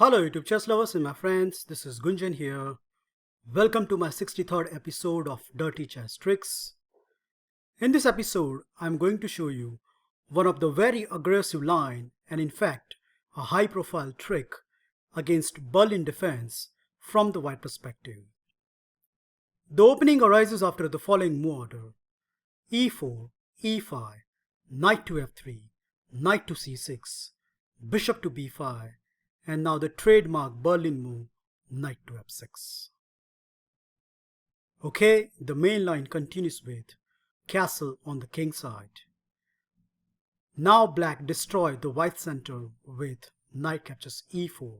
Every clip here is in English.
Hello YouTube chess lovers and my friends, this is Gunjan here. Welcome to my 63rd episode of Dirty Chess Tricks. In this episode, I'm going to show you one of the very aggressive line and in fact a high profile trick against Berlin defense from the white perspective. The opening arises after the following move order: e4, e5, knight to f3, knight to c6, bishop to b5, and now the trademark Berlin move, knight to f6. Okay, the main line continues with castle on the king side. Now black destroyed the white center with knight captures e4,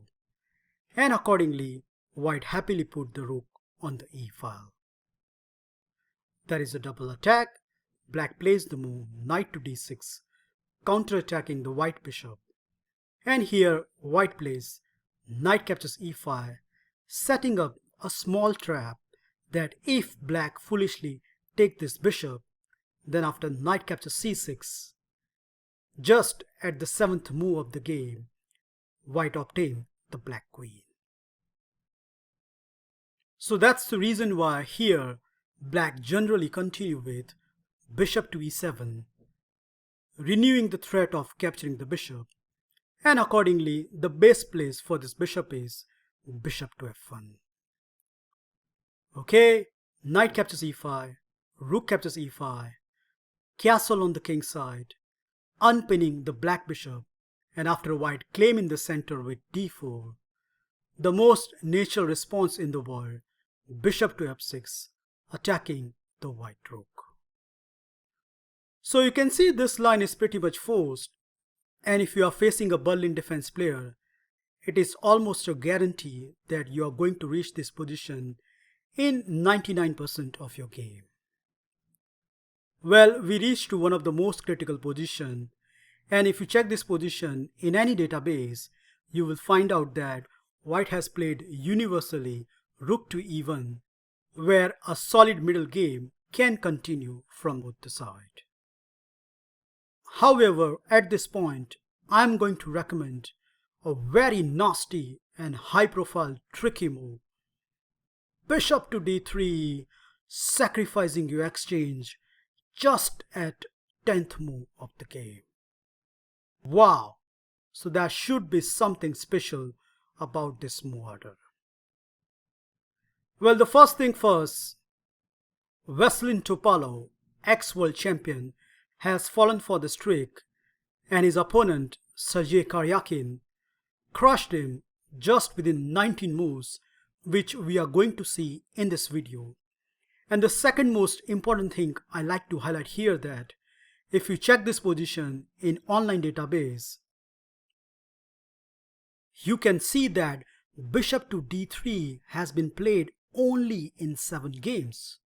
and accordingly white happily put the rook on the e file. There is a double attack. Black plays the move knight to d6, counter-attacking the white bishop. And here white plays knight captures e5, setting up a small trap that if black foolishly take this bishop, then after knight captures c6, just at the 7th move of the game, white obtain the black queen. So that's the reason why here black generally continue with bishop to e7, renewing the threat of capturing the bishop, and accordingly the best place for this bishop is bishop to f1. Okay, knight captures e5, rook captures e5, castle on the king side, unpinning the black bishop, and after white claiming the center with d4, the most natural response in the world, bishop to f6, attacking the white rook. So you can see this line is pretty much forced, and if you are facing a Berlin defense player, it is almost a guarantee that you are going to reach this position in 99% of your game. Well, we reached to one of the most critical position, and if you check this position in any database, you will find out that white has played universally rook to e1, where a solid middle game can continue from both the side. However, at this point, I'm going to recommend a very nasty and high-profile tricky move. Bishop to d3, sacrificing your exchange just at 10th move of the game. Wow! So there should be something special about this move order. Well, the first thing first, Vasilin Topalov, ex-world champion, has fallen for this trick, and his opponent, Sergei Karyakin, crushed him just within 19 moves, which we are going to see in this video. And the second most important thing I like to highlight here that if you check this position in online database, you can see that bishop to d3 has been played only in 7 games.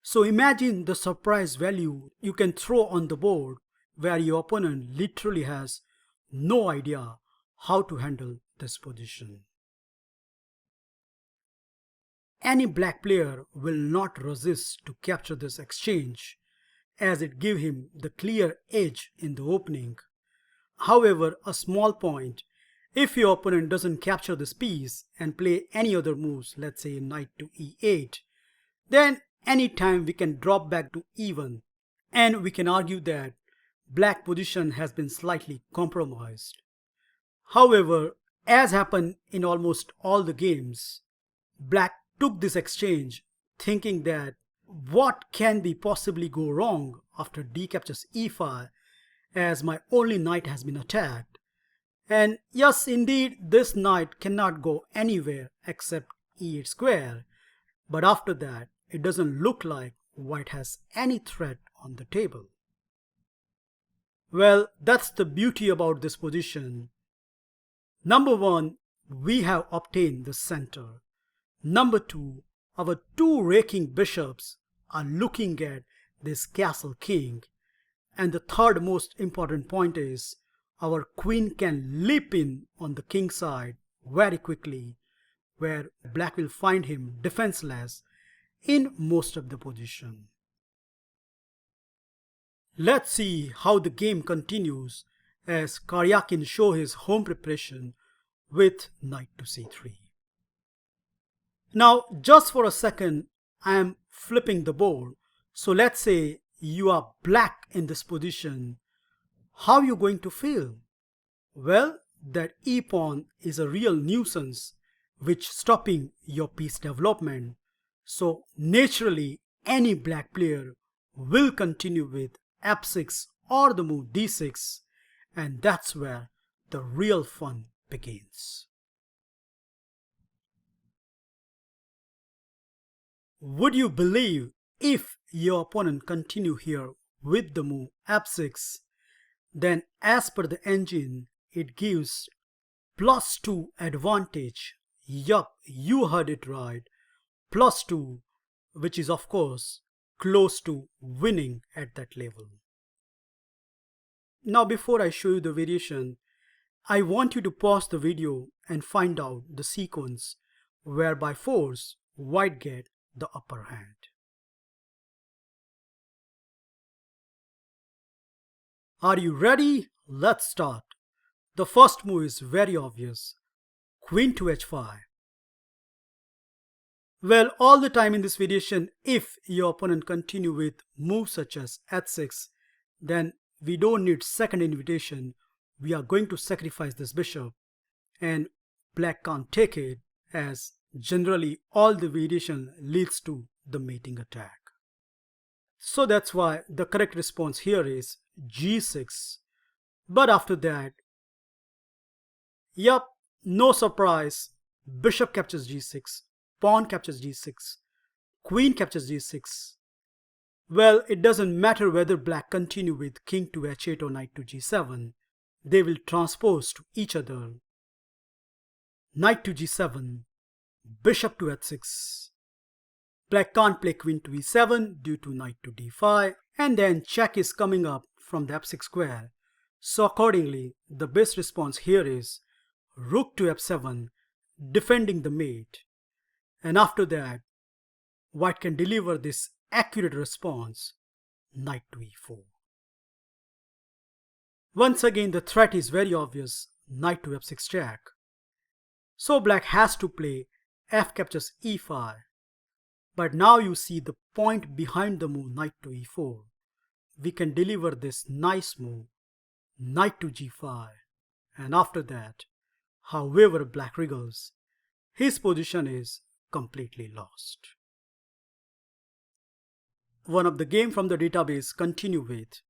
So imagine the surprise value you can throw on the board where your opponent literally has no idea how to handle this position. Any black player will not resist to capture this exchange as it gives him the clear edge in the opening. However, a small point, if your opponent doesn't capture this piece and play any other moves, let's say knight to e8, then anytime we can drop back to e1 and we can argue that black position has been slightly compromised. However, as happened in almost all the games, black took this exchange thinking that what can be possibly go wrong after d captures e5 as my only knight has been attacked. And yes, indeed, this knight cannot go anywhere except e8 square, but after that it doesn't look like white has any threat on the table. Well, that's the beauty about this position. Number one, we have obtained the center. Number two, our two raking bishops are looking at this castle king. And the third most important point is our queen can leap in on the king side very quickly, where black will find him defenseless in most of the position. Let's see how the game continues as Karyakin shows his home preparation with knight to c3. Now, just for a second, I am flipping the board. So let's say you are black in this position. How are you going to feel? Well, that e-pawn is a real nuisance which stopping your piece development. So naturally, any black player will continue with f6 or the move d6, and that's where the real fun begins. Would you believe if your opponent continue here with the move f6, then as per the engine, it gives +2 advantage. Yup, you heard it right. +2, which is of course close to winning at that level. Now before I show you the variation, I want you to pause the video and find out the sequence where by force white get the upper hand. Are you ready? Let's start. The first move is very obvious. Queen to h5. Well, all the time in this variation, if your opponent continue with moves such as h6, then we don't need second invitation. We are going to sacrifice this bishop, and black can't take it, as generally all the variation leads to the mating attack. So that's why the correct response here is g6. But after that, yup, no surprise, bishop captures g6, pawn captures g6, queen captures g6. Well, it doesn't matter whether black continue with king to h8 or knight to g7. They will transpose to each other. Knight to g7, bishop to h6. Black can't play queen to e7 due to knight to d5, and then check is coming up from the f6 square. So accordingly, the best response here is rook to f7, defending the mate. And after that, white can deliver this accurate response, knight to e4. Once again, the threat is very obvious, knight to f6 check. So black has to play f captures e5. But now you see the point behind the move knight to e4. We can deliver this nice move, knight to g5. And after that, however black wriggles, his position is completely lost. One of the game from the database continue with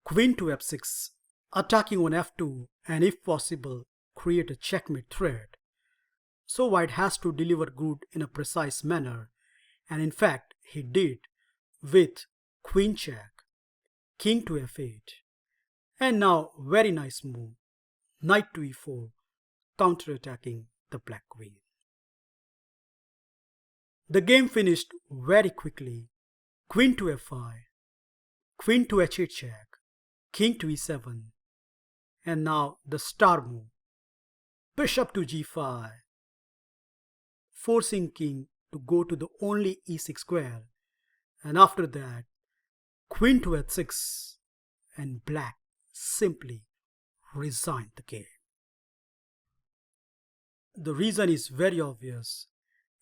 queen to f6, attacking on f2, and if possible, create a checkmate threat. So white has to deliver good in a precise manner, and in fact he did with queen check, king to f8, and now very nice move, knight to e4, counter-attacking the black queen. The game finished very quickly. Queen to f5, queen to h8 check, king to e7, and now the star move, bishop to g5, forcing king to go to the only e6 square, and after that, queen to h6, and black simply resigned the game. The reason is very obvious.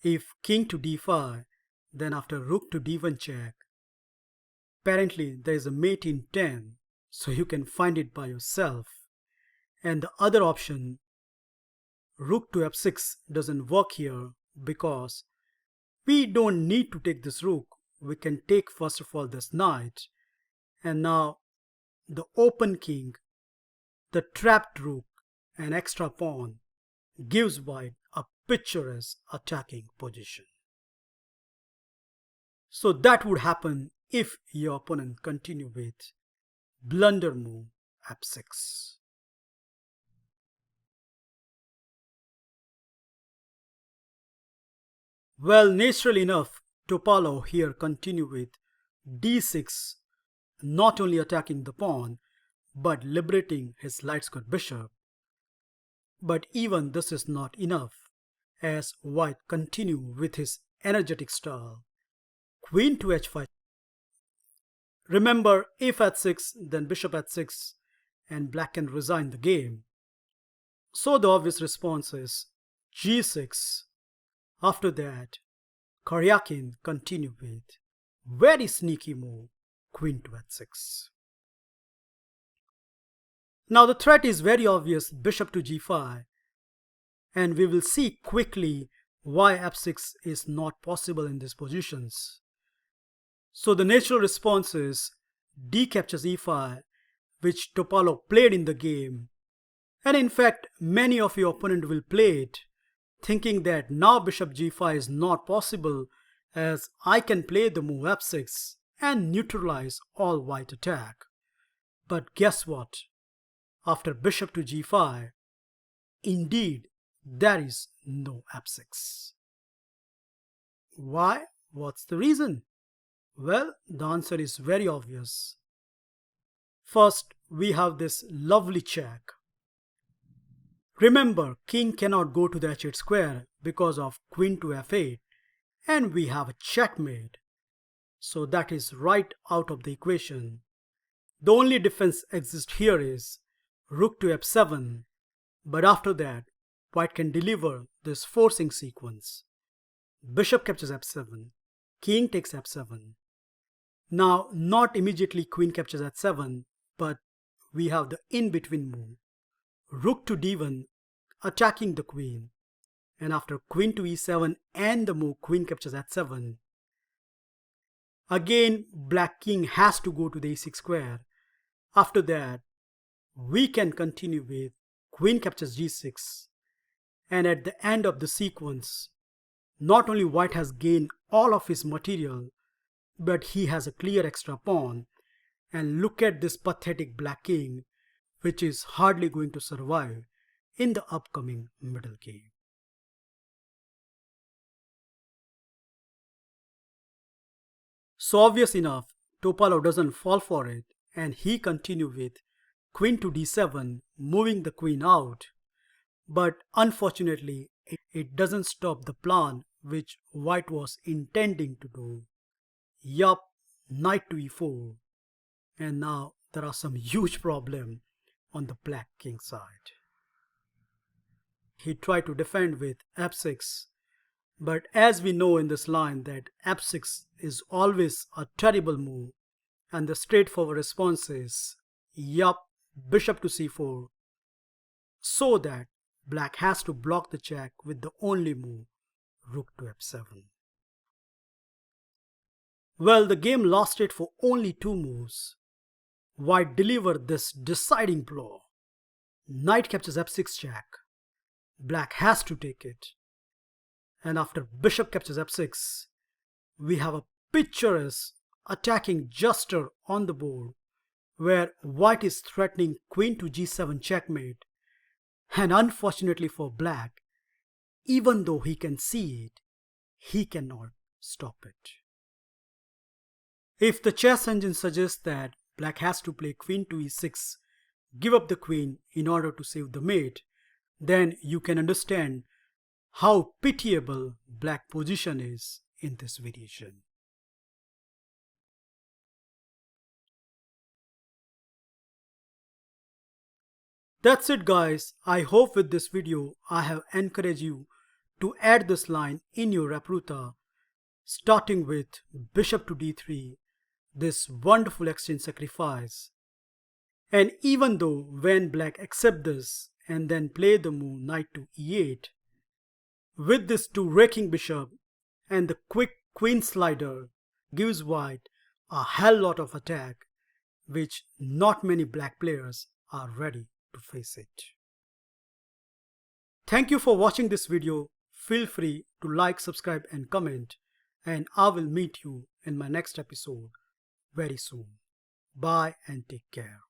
If king to d5, then after rook to d1 check, apparently there is a mate in 10, so you can find it by yourself. And the other option, rook to f6, doesn't work here because we don't need to take this rook. We can take first of all this knight, and now the open king, the trapped rook, and extra pawn gives white a picturesque attacking position. So that would happen if your opponent continue with blunder move f6. Well, naturally enough, Topalov here continue with d6, not only attacking the pawn, but liberating his light square bishop. But even this is not enough, as white continue with his energetic style. Queen to h5. Remember, if h6, then bishop h6, and black can resign the game. So the obvious response is g6. After that, Karyakin continued with very sneaky move, queen to h6. Now the threat is very obvious, bishop to g5, and we will see quickly why f6 is not possible in these positions. So the natural response is d captures e5, which Topalov played in the game, and in fact many of your opponent will play it, thinking that now bishop g5 is not possible as I can play the move f6 and neutralize all white attack. But guess what? After bishop to g5, indeed there is no f6. Why? What's the reason? Well, the answer is very obvious. First, we have this lovely check. Remember, king cannot go to the h8 square because of queen to f8, and we have a checkmate. So that is right out of the equation. The only defense exists here is rook to f7, but after that, white can deliver this forcing sequence. Bishop captures f7, king takes f7. Now, not immediately queen captures h7, but we have the in-between move. Rook to d1, attacking the queen, and after queen to e7 and the move queen captures h7, again black king has to go to the e6 square. After that, we can continue with queen captures g6, and at the end of the sequence, not only white has gained all of his material, but he has a clear extra pawn, and look at this pathetic black king, which is hardly going to survive in the upcoming middle game. So obvious enough, Topalov doesn't fall for it, and he continued with queen to d7, moving the queen out. But unfortunately, it doesn't stop the plan which white was intending to do. Yup, knight to e4. And now there are some huge problems on the black king side. He tried to defend with f6, but as we know in this line that f6 is always a terrible move, and the straightforward response is yup, bishop to c4, so that black has to block the check with the only move, rook to f7. Well, the game lasted for only 2 moves. White delivered this deciding blow. Knight captures f6 check. Black has to take it. And after bishop captures f6, we have a picturesque attacking gesture on the board where white is threatening queen to g7 checkmate, and unfortunately for black, even though he can see it, he cannot stop it. If the chess engine suggests that black has to play queen to e6, give up the queen in order to save the mate, then you can understand how pitiable black position is in this variation. That's it guys. I hope with this video I have encouraged you to add this line in your repertoire, starting with bishop to d3, this wonderful exchange sacrifice. And even though when black accept this and then play the move knight to e8, with this two raking bishop and the quick queen slider gives white a hell lot of attack, which not many black players are ready to face it. Thank you for watching this video. Feel free to like, subscribe and comment, and I will meet you in my next episode very soon. Bye and take care.